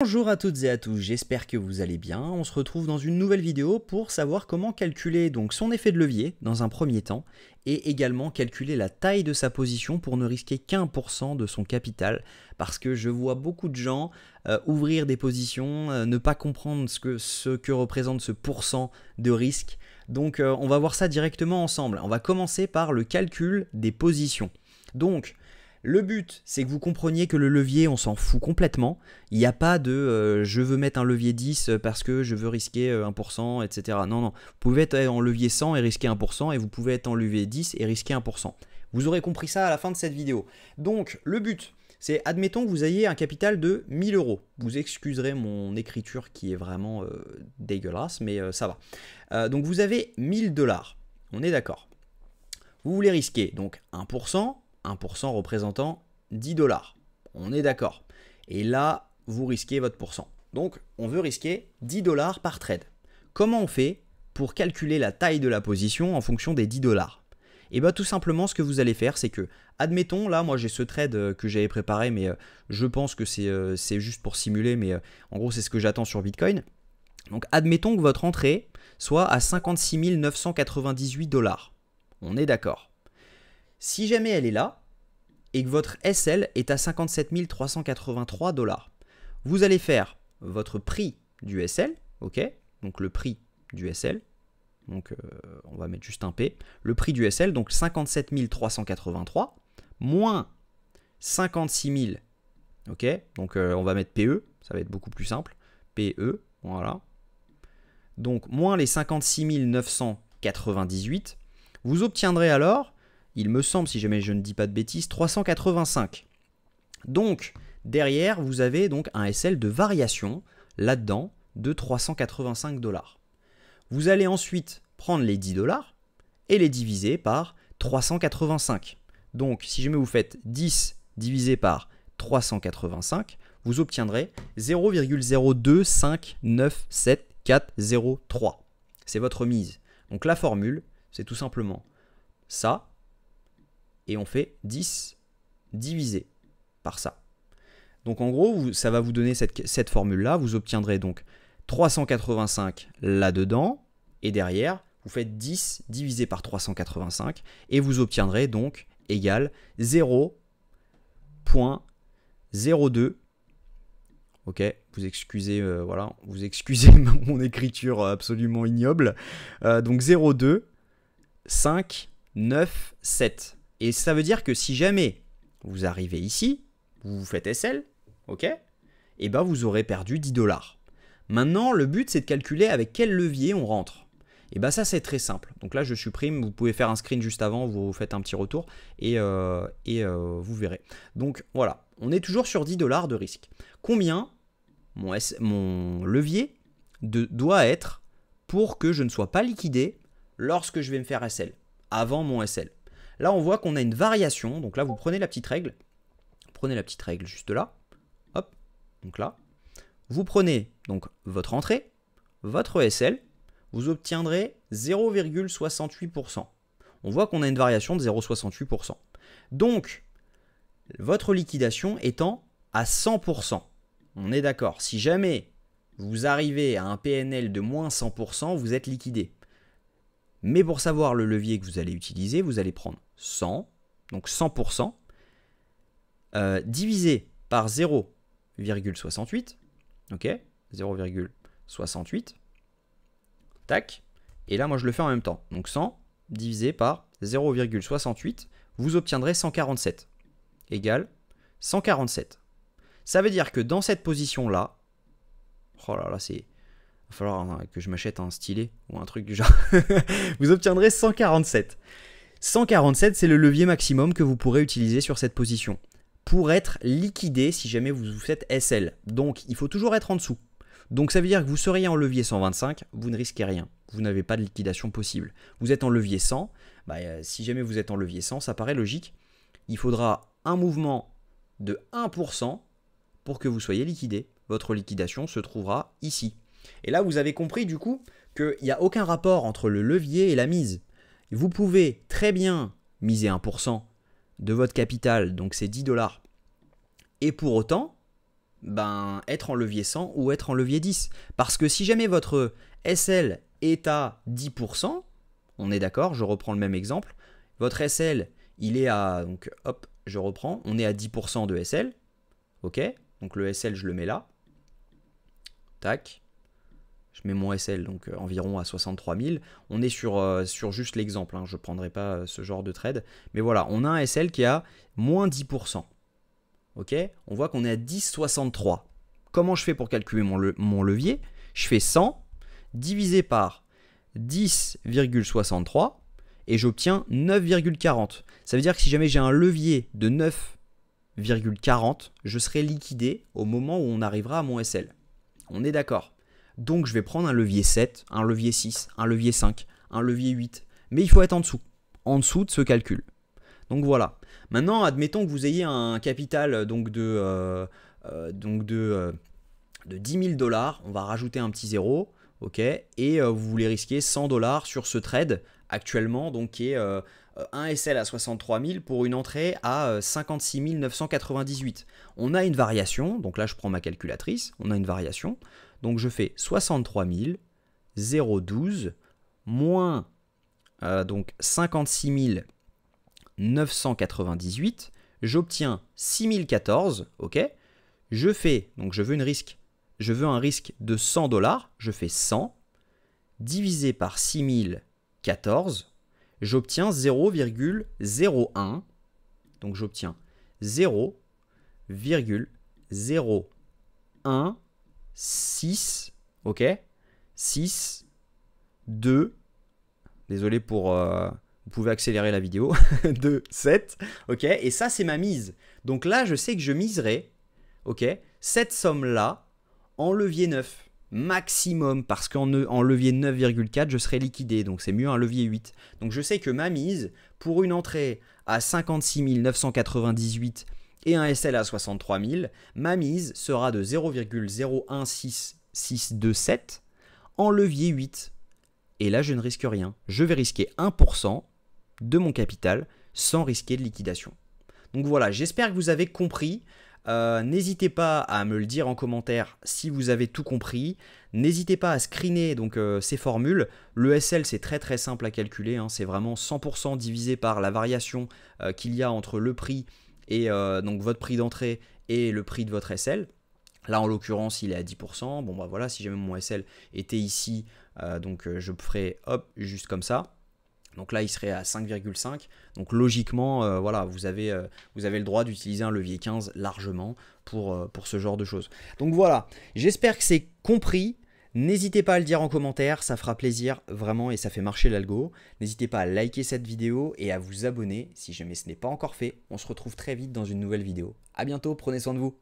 Bonjour à toutes et à tous, j'espère que vous allez bien. On se retrouve dans une nouvelle vidéo pour savoir comment calculer donc son effet de levier dans un premier temps et également calculer la taille de sa position pour ne risquer qu'1% de son capital parce que je vois beaucoup de gens ouvrir des positions, ne pas comprendre ce que représente ce pourcent de risque. Donc on va voir ça directement ensemble. On va commencer par le calcul des positions. Donc le but, c'est que vous compreniez que le levier, on s'en fout complètement. Il n'y a pas de je veux mettre un levier 10 parce que je veux risquer 1%, etc. Non, non. Vous pouvez être en levier 100 et risquer 1%, et vous pouvez être en levier 10 et risquer 1%. Vous aurez compris ça à la fin de cette vidéo. Donc, le but, c'est, admettons que vous ayez un capital de 1000 euros. Vous excuserez mon écriture qui est vraiment dégueulasse, mais ça va. Donc, vous avez 1000 $. On est d'accord. Vous voulez risquer donc 1%. 1% représentant 10 $. On est d'accord. Et là, vous risquez votre pourcent. Donc, on veut risquer 10 $ par trade. Comment on fait pour calculer la taille de la position en fonction des 10 $? Et bien tout simplement, ce que vous allez faire, c'est que, admettons, là, moi j'ai ce trade que j'avais préparé, mais je pense que c'est juste pour simuler, mais en gros, c'est ce que j'attends sur Bitcoin. Donc, admettons que votre entrée soit à 56 998 $. On est d'accord. Si jamais elle est là, et que votre SL est à 57 383 $, vous allez faire votre prix du SL, ok? Donc le prix du SL, donc on va mettre juste un P, le prix du SL, donc 57 383, moins 56 000, ok? Donc on va mettre PE, ça va être beaucoup plus simple, PE, voilà. Donc moins les 56 998, vous obtiendrez alors, il me semble, si jamais je ne dis pas de bêtises, 385. Donc, derrière, vous avez donc un SL de variation, là-dedans, de 385 $. Vous allez ensuite prendre les 10 $ et les diviser par 385. Donc, si jamais vous faites 10 divisé par 385, vous obtiendrez 0,0259743. C'est votre mise. Donc, la formule, c'est tout simplement ça. Et on fait 10 divisé par ça. Donc en gros, ça va vous donner cette formule-là. Vous obtiendrez donc 385 là-dedans. Et derrière, vous faites 10 divisé par 385. Et vous obtiendrez donc égal 0,02. Ok, vous excusez, voilà, vous excusez mon écriture absolument ignoble. Donc 0,2597. Et ça veut dire que si jamais vous arrivez ici, vous faites SL, ok, et ben vous aurez perdu 10 $. Maintenant, le but, c'est de calculer avec quel levier on rentre. Et ben ça, c'est très simple. Donc là, je supprime, vous pouvez faire un screen juste avant, vous faites un petit retour, et vous verrez. Donc voilà, on est toujours sur 10 $ de risque. Combien mon levier doit être pour que je ne sois pas liquidé lorsque je vais me faire SL, avant mon SL? Là, on voit qu'on a une variation. Donc là, vous prenez la petite règle. Prenez la petite règle juste là. Hop. Donc là. Vous prenez donc votre entrée, votre SL. Vous obtiendrez 0,68%. On voit qu'on a une variation de 0,68%. Donc, votre liquidation étant à 100%. On est d'accord. Si jamais vous arrivez à un PNL de moins 100%, vous êtes liquidé. Mais pour savoir le levier que vous allez utiliser, vous allez prendre 100, donc 100%, divisé par 0,68, ok, 0,68, tac, et là moi je le fais en même temps, donc 100 divisé par 0,68, vous obtiendrez 147, égale 147. Ça veut dire que dans cette position-là, oh là là, il va falloir que je m'achète un stylet ou un truc du genre. Vous obtiendrez 147. 147, c'est le levier maximum que vous pourrez utiliser sur cette position pour être liquidé si jamais vous faites SL. Donc, il faut toujours être en dessous. Donc, ça veut dire que vous seriez en levier 125, vous ne risquez rien. Vous n'avez pas de liquidation possible. Vous êtes en levier 100. Si jamais vous êtes en levier 100, ça paraît logique. Il faudra un mouvement de 1% pour que vous soyez liquidé. Votre liquidation se trouvera ici. Et là, vous avez compris du coup qu'il n'y a aucun rapport entre le levier et la mise. Vous pouvez très bien miser 1% de votre capital, donc c'est 10 $, et pour autant, ben, être en levier 100 ou être en levier 10. Parce que si jamais votre SL est à 10%, on est d'accord, je reprends le même exemple, votre SL, il est à, donc hop, je reprends, on est à 10% de SL, ok, donc le SL, je le mets là, tac, je mets mon SL, donc environ à 63 000, on est sur juste l'exemple, hein, je ne prendrai pas ce genre de trade, mais voilà, on a un SL qui est à moins 10%, ok, on voit qu'on est à 10,63. Comment je fais pour calculer mon levier? Je fais 100 divisé par 10,63 et j'obtiens 9,40. Ça veut dire que si jamais j'ai un levier de 9,40, je serai liquidé au moment où on arrivera à mon SL. On est d'accord. Donc je vais prendre un levier 7, un levier 6, un levier 5, un levier 8. Mais il faut être en dessous de ce calcul. Donc voilà. Maintenant, admettons que vous ayez un capital donc de 10 000 $. On va rajouter un petit zéro. Ok, et vous voulez risquer 100 $ sur ce trade actuellement, donc qui est un SL à 63 000 pour une entrée à 56 998. On a une variation, donc là je prends ma calculatrice, on a une variation, donc je fais 63 012 moins donc 56 998, j'obtiens 6014, ok, je fais, donc je veux un risque de 100 $, je fais 100, divisé par 6014, j'obtiens 0,01, donc j'obtiens 0,016, ok, 6, 2, désolé pour, vous pouvez accélérer la vidéo, 2, 7, ok, et ça c'est ma mise. Donc là je sais que je miserai, ok, cette somme-là, en levier 9 maximum, parce qu'en levier 9,4 je serai liquidé, donc c'est mieux un levier 8. Donc je sais que ma mise pour une entrée à 56 998 et un SL à 63 000, ma mise sera de 0,016627 en levier 8. Et là je ne risque rien, je vais risquer 1% de mon capital sans risquer de liquidation. Donc voilà, j'espère que vous avez compris. N'hésitez pas à me le dire en commentaire si vous avez tout compris. N'hésitez pas à screener donc, ces formules. Le SL, c'est très très simple à calculer. Hein. C'est vraiment 100% divisé par la variation qu'il y a entre le prix et donc votre prix d'entrée et le prix de votre SL. Là, en l'occurrence, il est à 10%. Bon, bah voilà, si jamais mon SL était ici, donc je ferai hop, juste comme ça. Donc là, il serait à 5,5. Donc logiquement, voilà, vous avez le droit d'utiliser un levier 15 largement pour ce genre de choses. Donc voilà, j'espère que c'est compris. N'hésitez pas à le dire en commentaire, ça fera plaisir vraiment et ça fait marcher l'algo. N'hésitez pas à liker cette vidéo et à vous abonner si jamais ce n'est pas encore fait. On se retrouve très vite dans une nouvelle vidéo. À bientôt, prenez soin de vous.